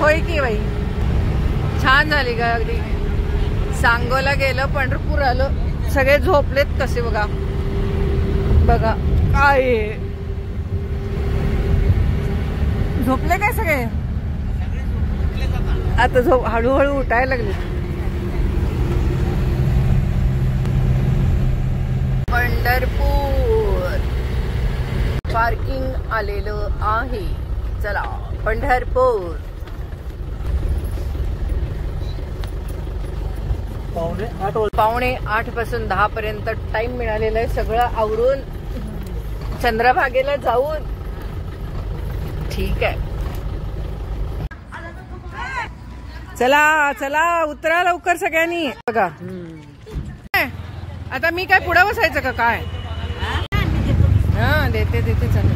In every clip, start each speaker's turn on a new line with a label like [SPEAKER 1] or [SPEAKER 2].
[SPEAKER 1] होय की बाई, छान झाली का अगदी. सांगोला गेलं, पंढरपूर आलो, सगळे झोपलेत कसे बघा बघा. काय झोपले काय सगळे? आता झोप हळूहळू उठायला लागले. पंढरपूर पार्किंग आलेलं आहे. चला पंढरपूर. पावणे 8 पासून 10 पर्यंत टाइम मिळालेला आहे. सगळं आवरून चंद्रभागेला जाऊन ठीक आहे. चला चला उतरा लवकर सगळ्यांनी. बघा आता मी काय पुढे बसायचं का काय? हा देते देते. चला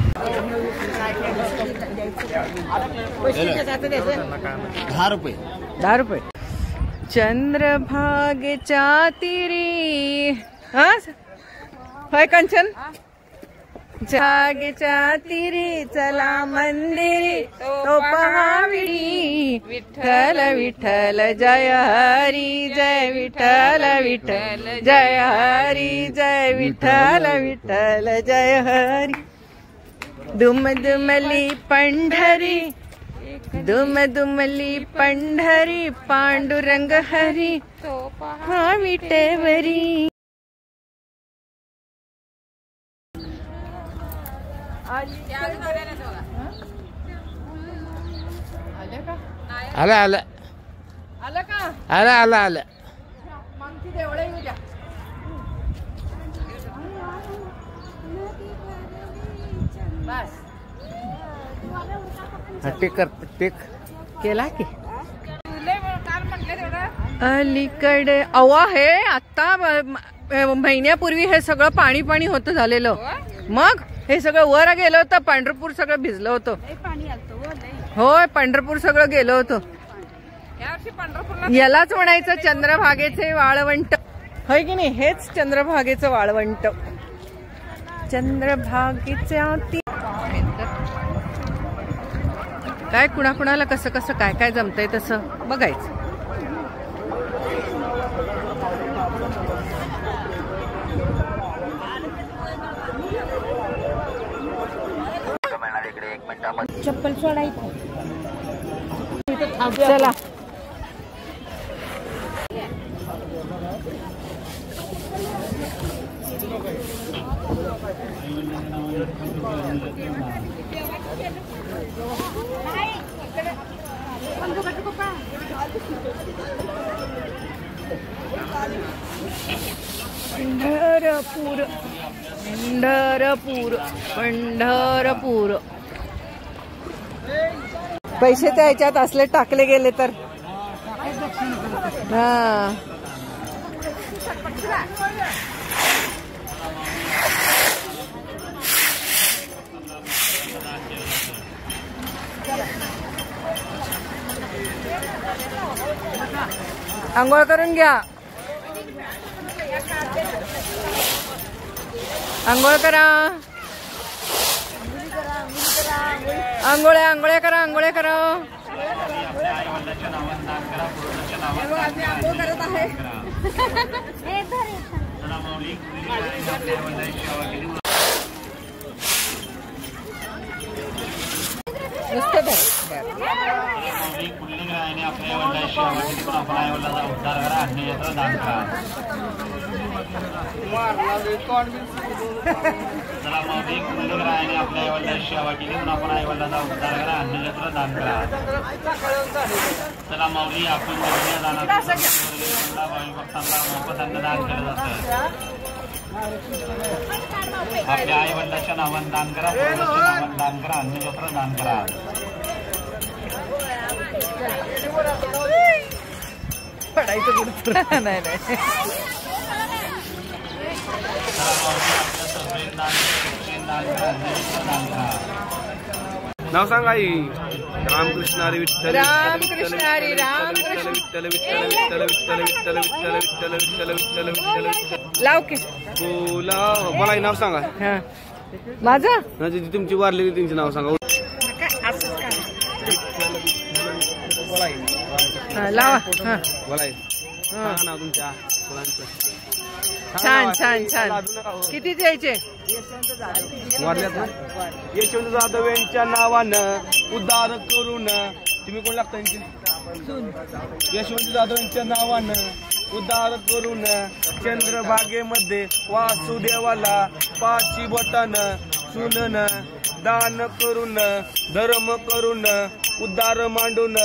[SPEAKER 2] 10 रुपये.
[SPEAKER 1] 10 रुपये. चंद्रभागेच्या तीरी. हा होय कंचन. भागेच्या तीरी चला मंदिरी तो पहाविडी. विठ्ठल विठ्ठल जय हरी जय विठ्ठल विठ्ठल जय हरी जय विठ्ठल विठ्ठल जय हरी. दुम दुमली पंढरी दुम दुमली पंढरी पांडुरंग हरी तो पहा विटेवरी.
[SPEAKER 2] आलं आलं
[SPEAKER 1] आलं का?
[SPEAKER 2] आलं आलं आलं.
[SPEAKER 1] मग देवळे येऊ द्या. बस
[SPEAKER 2] टेक कर टेक
[SPEAKER 1] केला की अलीकडे. अवा हे आता महिन्यापूर्वी हे सगळं पाणी पाणी होतं झालेलं. मग हे सगळं वर गेलं होतं. पंढरपूर सगळं भिजलं होतं. होय पंढरपूर सगळं गेलं होतं. यालाच म्हणायचं चंद्रभागेचे वाळवंट होय की नाही. हेच चंद्रभागेचं वाळवंट. चंद्रभागेच्या काय कुणाकुणाला कसं कसं काय काय जमतंय तसं बघायचं.
[SPEAKER 3] चप्पल सोडायचं.
[SPEAKER 1] चला पंढरपूर पंढरपूर पंढरपूर. पैसे त्या ह्याच्यात असले टाकले गेले तर हा. आंघोळ करून घ्या. आंघोळ करा. आंघोळ्या आंघोळ्या करा. आंघोळ्या करा. आंघोळ करत आहे.
[SPEAKER 4] चला मग एक कुंडग्रायाने आपल्या ऐवल्याची सेवा केली म्हणून आपण ऐवल्याचा उद्धार करा, अन्नछत्र दान करा. चला माऊली आपण दानाला भावी भक्तांना मोफत अन्नदान केलं जातं. आपल्या आई वडिलांच्या नावानं दान करा, नावानं दान करा, अन्नछत्र दान करा.
[SPEAKER 1] पडायचं नाही नाही.
[SPEAKER 5] नाव सांगा आई. रामकृष्ण हरी विठ्ठल
[SPEAKER 1] रामकृष्ण हरी रामकृष्ण.
[SPEAKER 5] विठ्ठल विठ्ठल विठ्ठल विठ्ठल विठ्ठल विठ्ठल विठ्ठल विठ्ठल विठ्ठल विठ्ठल विठ्ठल.
[SPEAKER 1] लाव की
[SPEAKER 5] बोला बोला आई नाव सांगा.
[SPEAKER 1] हा माझं
[SPEAKER 5] म्हणजे तुमची वारलेली त्यांचे नाव सांगा.
[SPEAKER 1] लावा. हा
[SPEAKER 5] बोला आई नाव तुमच्या मुलांचं.
[SPEAKER 1] छान छान छान. किती द्यायचे?
[SPEAKER 5] वारल्यात ना. यशवंत जाधव यांच्या नावानं उद्धार करून. तुम्ही कोण लागता यांची? यशवंत जाधव यांच्या नावानं उद्धार करून चंद्रभागेमध्ये वासुदेवाला 5 बोटानं सुनन दान करून धर्म करून उद्धार मांडून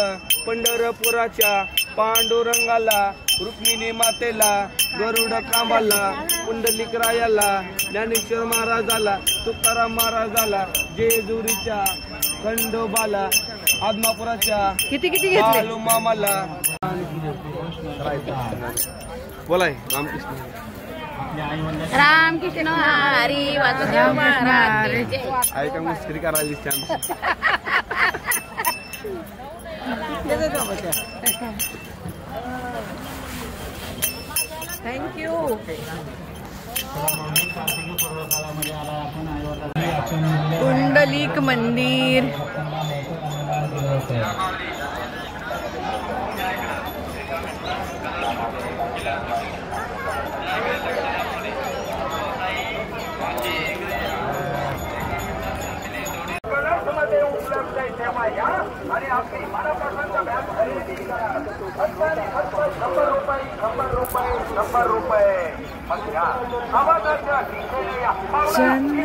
[SPEAKER 5] पंढरपुराच्या पांडुरंगाला रुक्मिणी मातेला गरुड कांबाला पुंडलिक रायाला ज्ञानेश्वर महाराजाला तुकाराम महाराजाला जेजुरीच्या खंडोबाला आदमापुराच्या
[SPEAKER 1] किती किती घेतले?
[SPEAKER 5] बालू मामाला. बोलाय रामकृष्ण
[SPEAKER 3] रामकृष्ण हरी वासुदेव महाराज की जय.
[SPEAKER 5] ऐका मुस्करी करायची छान.
[SPEAKER 1] थँक्यू. पुंडलिक मंदिर.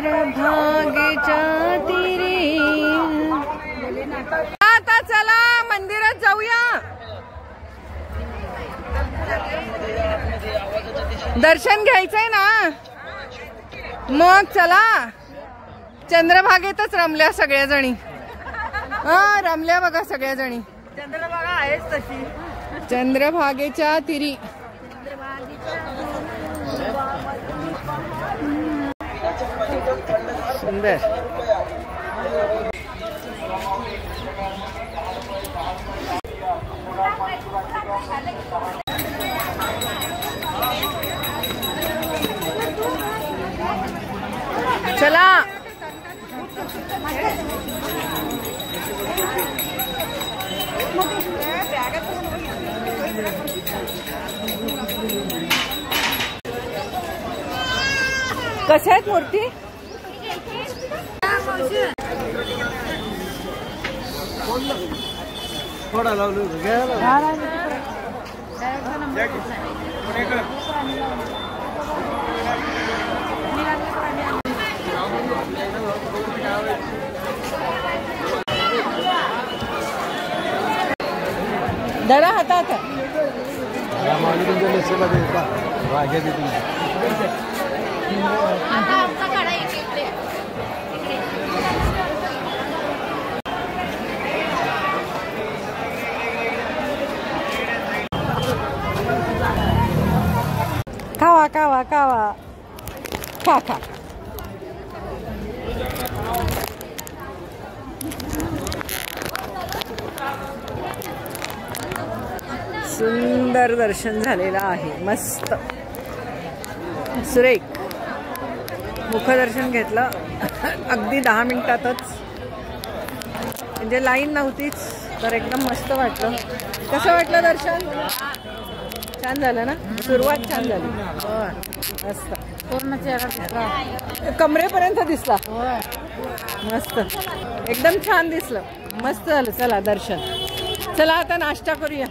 [SPEAKER 1] चंद्रभागेच्या तीरी. आता चला मंदिरात जाऊया. दर्शन घ्यायचंय ना. मग चला. चंद्रभागेतच रमल्या सगळ्या जणी. हा रमल्या बघा सगळ्या जणी. चंद्रभागा आहेच तशी. चंद्रभागेच्या तीरी. सुंदर. चला. कशा आहेत मूर्ती?
[SPEAKER 5] थोडा लावलं
[SPEAKER 1] धरा हातात. खावा खावा खावा खा खा. सुंदर दर्शन झालेलं आहे. मस्त सुरेख. मुखदर्शन घेतलं अगदी 10 मिनिटातच. म्हणजे लाईन नव्हतीच तर एकदम मस्त वाटलं. कसं वाटलं दर्शन? छान झालं ना. सुरुवात छान झाली. मस्त. पूर्ण चेहरा कमरेपर्यंत दिसला. मस्त एकदम छान दिसलं. मस्त झालं. चला दर्शन. चला आता नाश्ता करूया.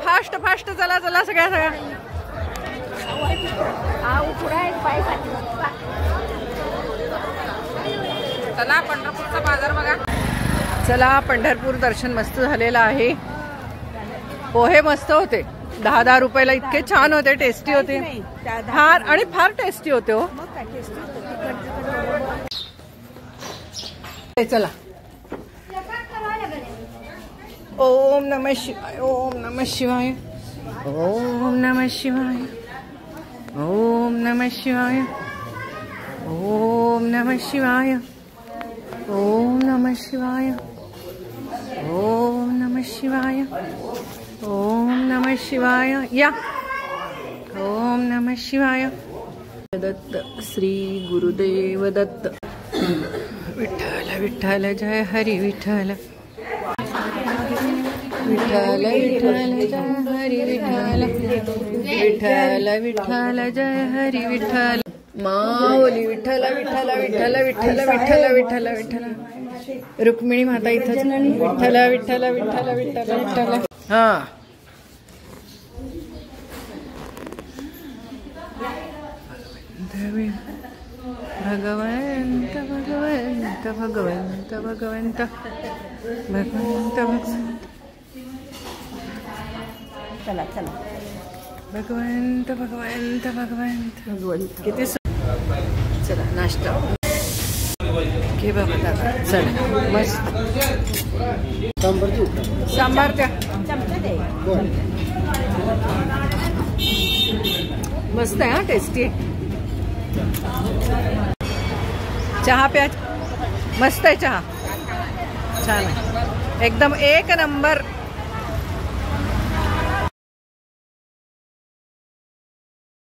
[SPEAKER 1] फास्ट फास्ट चला चला सगळ्या सगळ्या. चला पंढरपूरचा बाजार बघा. चला पंढरपूर दर्शन मस्त झालेलं आहे. पोहे मस्त होते. 10-10 रुपयाला इतके छान होते. टेस्टी होते फार. आणि फार टेस्टी होते हो. चला. ओम नमः शिवाय. ओम नमः शिवाय. ओम नमः शिवाय. ओम नमः शिवाय. ओम नमः शिवाय. ओम नमः शिवाय. ओम नमः शिवाय. ओम नमः शिवाय. या. ओम नमः शिवाय. दत्त श्री गुरुदेव दत्त. विठ्ठल विठ्ठल जय हरी विठ्ठल. विठ्ठल विठ्ठल जय हरी विठ्ठल. विठ्ठल विठ्ठल जय हरी विठ्ठल. माऊली विठ्ठल विठ्ठल विठ्ठल विठ्ठल विठ्ठल विठ्ठल विठ्ठल. रुक्मिणी माता इथंच. विठ्ठल विठ्ठल विठ्ठल विठ्ठल विठ्ठल. हा. भगवंत भगवंत भगवंत भगवंत भगवंत भगवंत.
[SPEAKER 3] चला चला.
[SPEAKER 1] भगवंत भगवंत भगवंत भगवंत. किती चला नाश्ता घे बाबा दादा. चला मस्त. सांबार द्या. मस्त आहे. हा टेस्टी आहे. चहा प्या. मस्त आहे चहा. छान आहे एकदम. एक नंबर.